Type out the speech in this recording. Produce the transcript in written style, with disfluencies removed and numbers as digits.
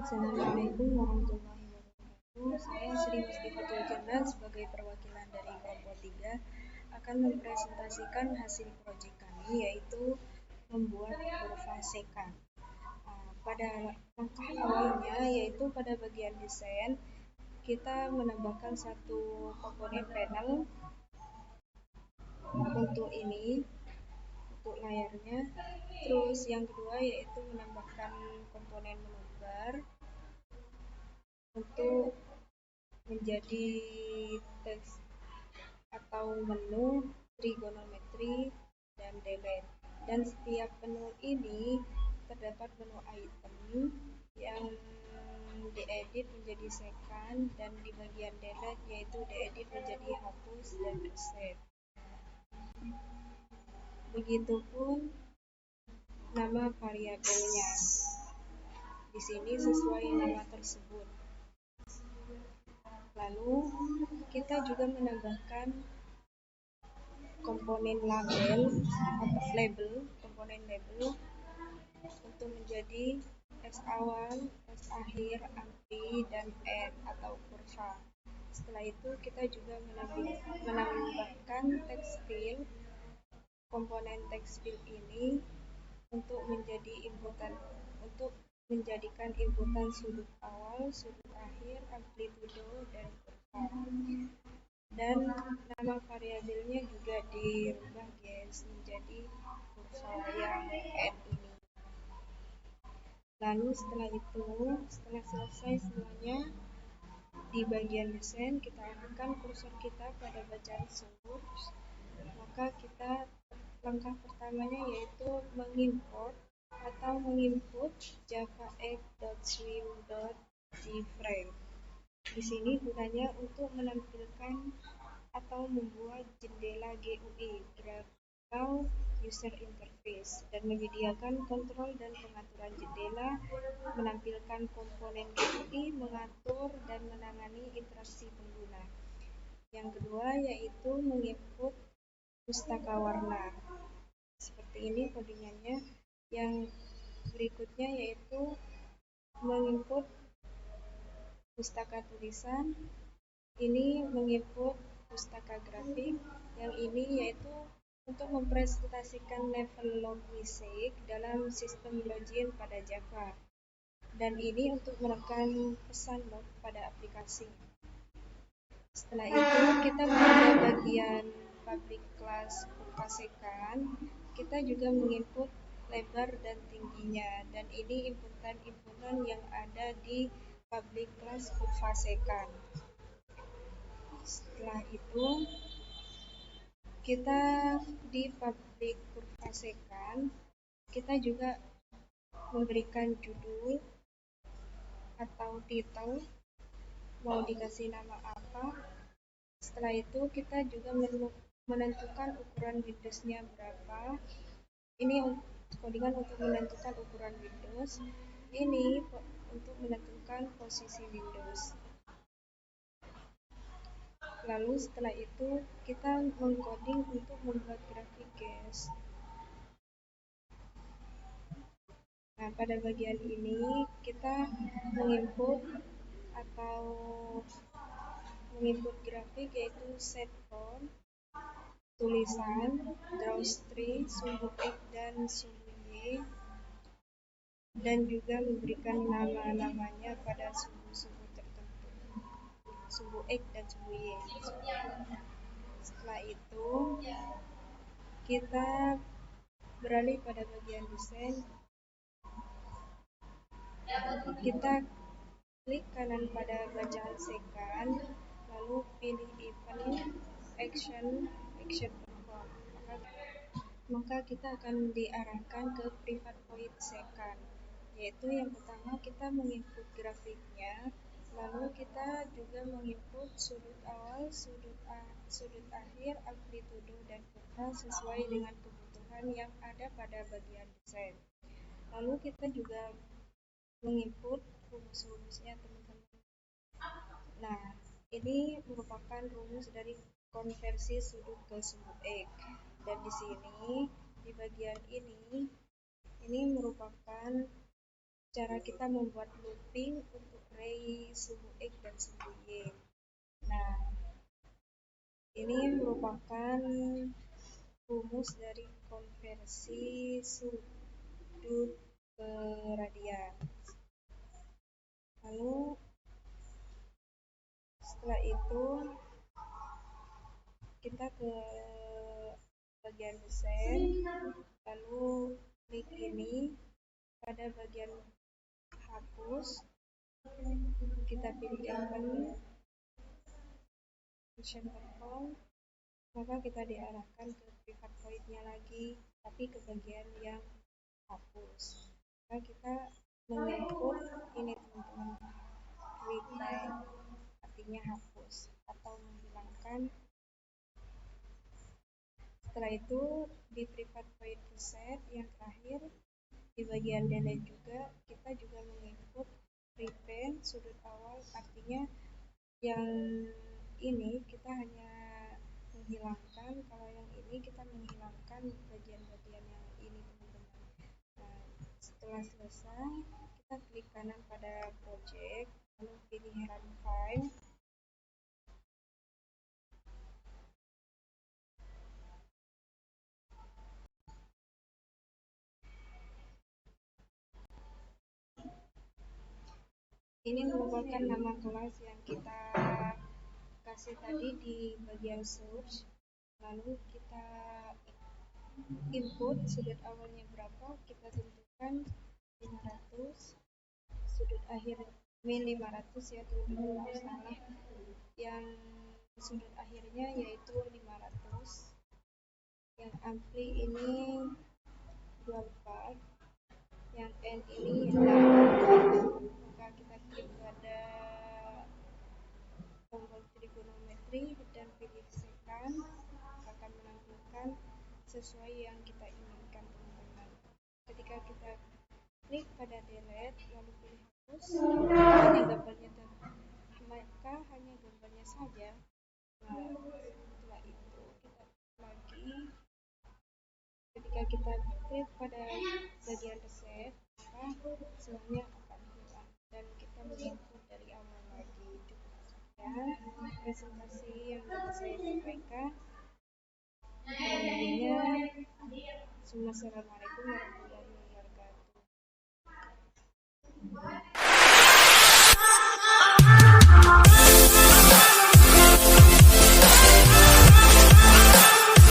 Assalamualaikum warahmatullahi wabarakatuh. Saya Sri Mustifatul Jannah sebagai perwakilan dari kelompok 3 akan mempresentasikan hasil proyek kami, yaitu membuat kurva sekan. Pada langkah awalnya, yaitu pada bagian desain, kita menambahkan satu komponen panel untuk layarnya. Terus yang kedua yaitu menambahkan komponen menu bar untuk menjadi teks atau menu trigonometri dan delete. Dan setiap menu ini terdapat menu item yang diedit menjadi sekan, dan di bagian delete yaitu diedit menjadi hapus dan reset. Begitupun nama variabelnya. Di sini sesuai nama tersebut. Lalu kita juga menambahkan komponen komponen label untuk menjadi S awal, S akhir, ampli, dan N atau kurva. Setelah itu kita juga menambahkan tekstil. Komponen tekstil ini untuk menjadikan inputan sudut awal, sudut akhir, amplitudo, dan kurva. Dan nama variabelnya juga dirubah guys menjadi kurva yang N ini. Lalu setelah selesai semuanya, di bagian desain kita arahkan kursor kita pada bacaan source. Maka langkah pertamanya yaitu mengimport atau menginput java.x.swim.gframe. Di sini gunanya untuk menampilkan atau membuat jendela GUI (Graphical User Interface) dan menyediakan kontrol dan pengaturan jendela, menampilkan komponen GUI, mengatur dan menangani interaksi pengguna. Yang kedua yaitu menginput pustaka warna. Seperti ini kodingannya. Yang berikutnya yaitu menginput pustaka tulisan. Ini menginput pustaka grafik. Yang ini yaitu untuk mempresentasikan level log music dalam sistem login pada Java. Dan ini untuk menekan pesan log pada aplikasi. Setelah itu kita pada bagian public class kurva sekan, kita juga menginput lebar dan tingginya, dan ini inputan yang ada di public class kurva sekan. Setelah itu kita di public kurva sekan, kita juga memberikan judul atau title, mau dikasih nama apa. Setelah itu kita juga menentukan ukuran Windows-nya berapa. Ini kodingan untuk menentukan ukuran Windows. Ini untuk menentukan posisi Windows. Lalu setelah itu kita mengcoding untuk membuat grafik guys. Nah, pada bagian ini kita menginput grafik yaitu set font, tulisan, drawstring, sumbu X dan sumbu Y, dan juga memberikan nama-namanya pada sumbu-sumbu tertentu, sumbu X dan sumbu Y. Setelah itu kita beralih pada bagian desain. Kita klik kanan pada bacaan sekan, lalu pilih event action perform. Maka kita akan diarahkan ke private point sekan, yaitu yang pertama kita menginput grafiknya, lalu kita juga menginput sudut awal, sudut akhir, amplitudo, dan kurva sesuai dengan kebutuhan yang ada pada bagian desain. Lalu kita juga menginput rumus-rumusnya teman-teman. Nah, ini merupakan rumus dari konversi sudut ke sumbu X. Dan di sini di bagian ini merupakan cara kita membuat looping untuk array suhu X dan suhu Y. Nah, ini merupakan rumus dari konversi sudut ke radian. Lalu setelah itu kita ke bagian desain, lalu klik ini pada bagian hapus, kita pilih action perform, maka kita diarahkan ke privat void-nya lagi, tapi ke bagian yang hapus. Maka kita menginput ini teman-teman, retry, artinya hapus atau menghilangkan. Setelah itu di privat void reset yang terakhir di bagian delete juga kita juga menginput repaint sudut awal, artinya yang ini kita hanya menghilangkan, kalau yang ini kita menghilangkan bagian-bagian yang ini teman-teman. Nah, setelah selesai kita klik kanan pada project, lalu pilih run file. Ini merupakan nama kelas yang kita kasih tadi di bagian source, lalu kita input sudut awalnya berapa, kita tentukan 500, sudut akhir min 500 ya teman-teman, salah, yang sudut akhirnya yaitu 500, yang ampli ini 24, yang n ini 8. Maka kita klik pada tombol trigonometri dan pilih sekant, akan menampilkan sesuai yang kita inginkan teman-teman. Ketika kita klik pada delete lalu pilih hapus, ini gambarnya maka hanya gambarnya saja. Nah, setelah itu kita lagi, ketika kita klik pada bagian reset, maka semuanya akan hilang dan kita menginput dari awal lagi. Sekian presentasi yang dapat saya sampaikan. Kurang lebihnya, Assalamualaikum warahmatullahi wabarakatuh.